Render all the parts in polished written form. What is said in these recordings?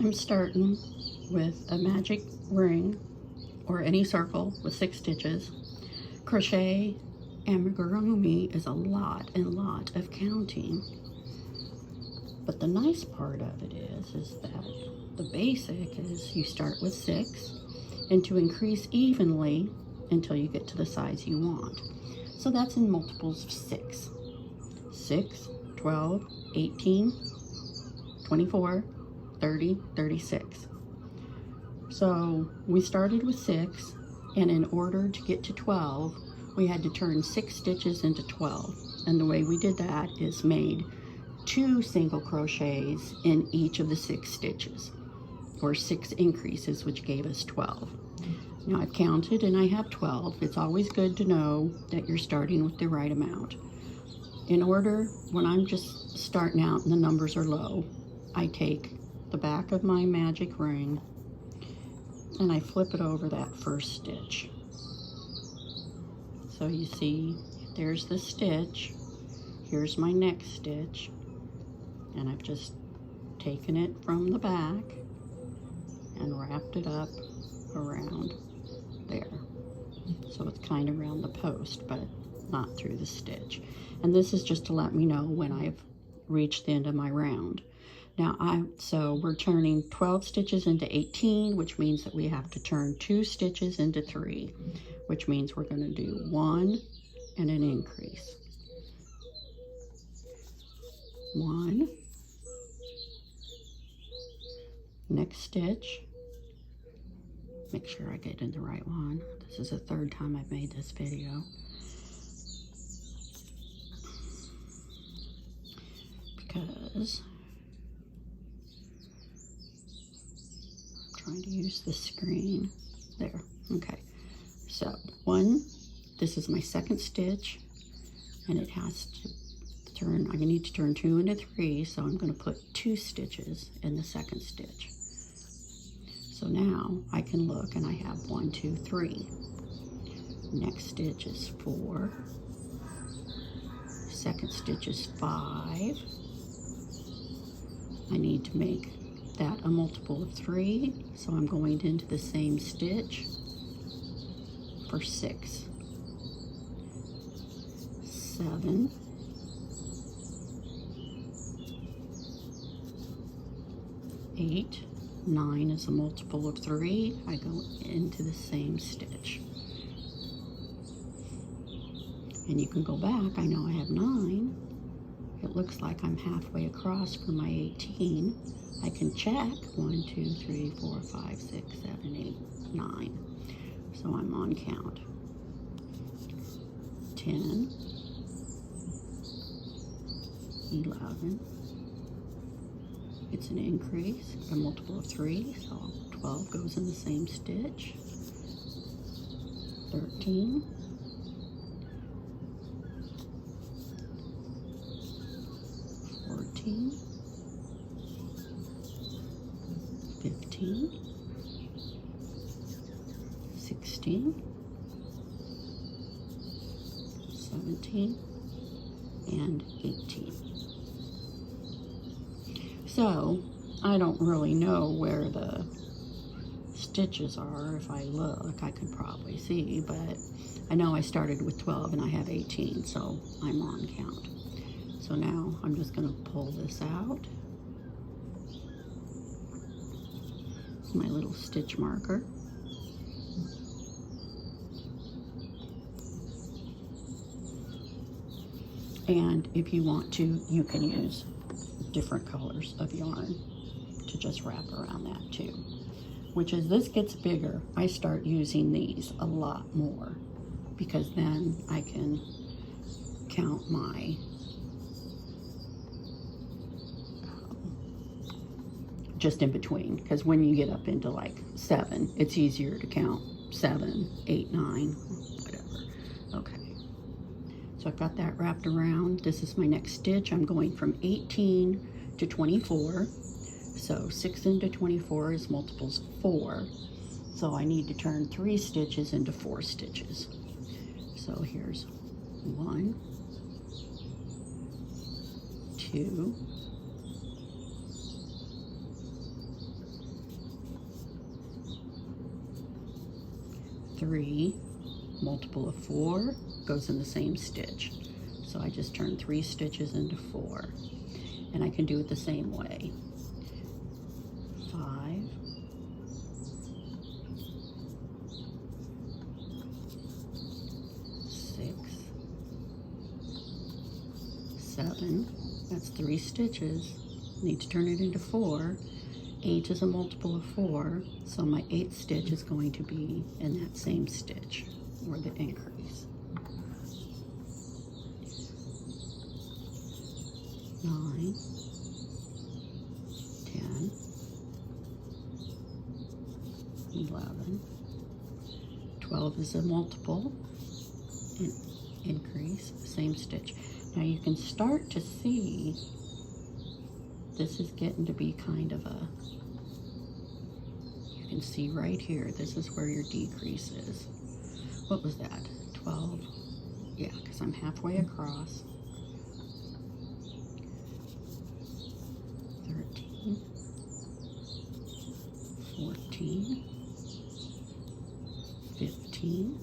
I'm starting with a magic ring or any circle with 6 stitches. Crochet amigurumi is a lot of counting. But the nice part of it is that the basic is you start with 6 and to increase evenly until you get to the size you want. So that's in multiples of 6. 6, 12, 18, 24, 30, 36. So we started with 6, and in order to get to 12, we had to turn 6 stitches into 12. And the way we did that is made 2 single crochets in each of the 6 stitches, or 6 increases, which gave us 12. Now I've counted and I have 12. It's always good to know that you're starting with the right amount. In order, when I'm just starting out and the numbers are low, I take the back of my magic ring and I flip it over that first stitch. So you see, there's the stitch, here's my next stitch, and I've just taken it from the back and wrapped it up around there. So it's kind of around the post, but not through the stitch. And this is just to let me know when I've reached the end of my round. Now, so we're turning 12 stitches into 18, which means that we have to turn 2 stitches into 3, which means we're going to do 1 and an increase. 1, next stitch, make sure I get in the right one. This is the 3rd time I've made this video. Because I'm trying to use the screen. There, okay. So 1, this is my 2nd stitch, and it has to turn, I need to turn 2 into 3, so I'm going to put 2 stitches in the 2nd stitch. So now I can look and I have 1, 2, 3. Next stitch is 4. 2nd stitch is 5. I need to make that a multiple of 3, so I'm going into the same stitch for 6. 7. 8. 9 is a multiple of 3. I go into the same stitch. And you can go back. I know I have 9. It looks like I'm halfway across for my 18. I can check 1, 2, 3, 4, 5, 6, 7, 8, 9. So I'm on count. 10, 11. It's an increase, a multiple of 3, so 12 goes in the same stitch. 13. 14. 15. 16. 17. And 18. So, I don't really know where the stitches are. If I look, I could probably see, but I know I started with 12 and I have 18, so I'm on count. So now I'm just going to pull this out. My little stitch marker. And if you want to, you can use different colors of yarn to just wrap around that too. Which as this gets bigger, I start using these a lot more, because then I can count my just in between, because when you get up into like 7, it's easier to count 7, 8, 9, whatever. Okay. So I've got that wrapped around. This is my next stitch. I'm going from 18 to 24. So 6 into 24 is multiples of 4. So I need to turn 3 stitches into 4 stitches. So here's 1, 2, 3, multiple of 4 goes in the same stitch. So I just turn 3 stitches into 4, and I can do it the same way. 5, 6, 7, that's 3 stitches. Need to turn it into 4. 8 is a multiple of 4, so my 8th stitch is going to be in that same stitch, or the increase. 9, 10, 11, 12 is a multiple, and increase, same stitch. Now you can start to see this is getting to be kind of a, you can see right here, this is where your decrease is. What was that? 12? Yeah, because I'm halfway across. 13, 14, 15,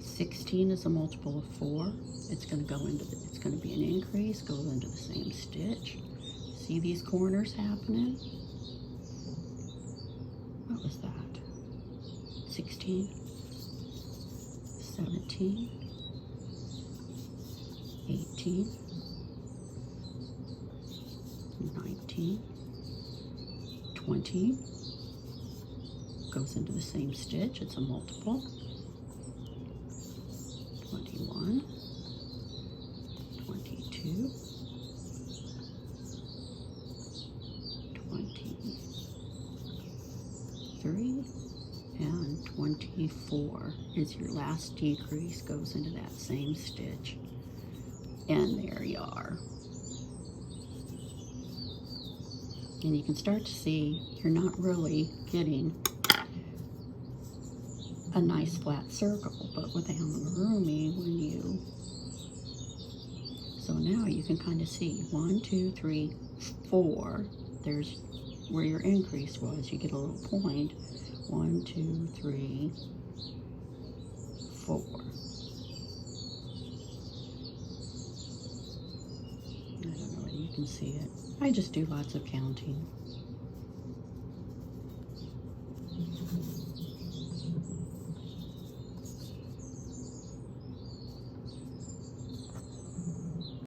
16 is a multiple of 4. It's going to go into the, it's going to be an increase, goes into the same stitch. See these corners happening? What was that? 16, 17, 18, 19, 20, goes into the same stitch, it's a multiple. 21, 22, 23, and 24 is your last decrease, goes into that same stitch. And there you are. And you can start to see you're not really getting a nice flat circle, but with amigurumi, when you, so now you can kind of see 1, 2, 3, 4, there's where your increase was. You get a little point. 1, 2, 3, 4. I don't know whether you can see it. I just do lots of counting.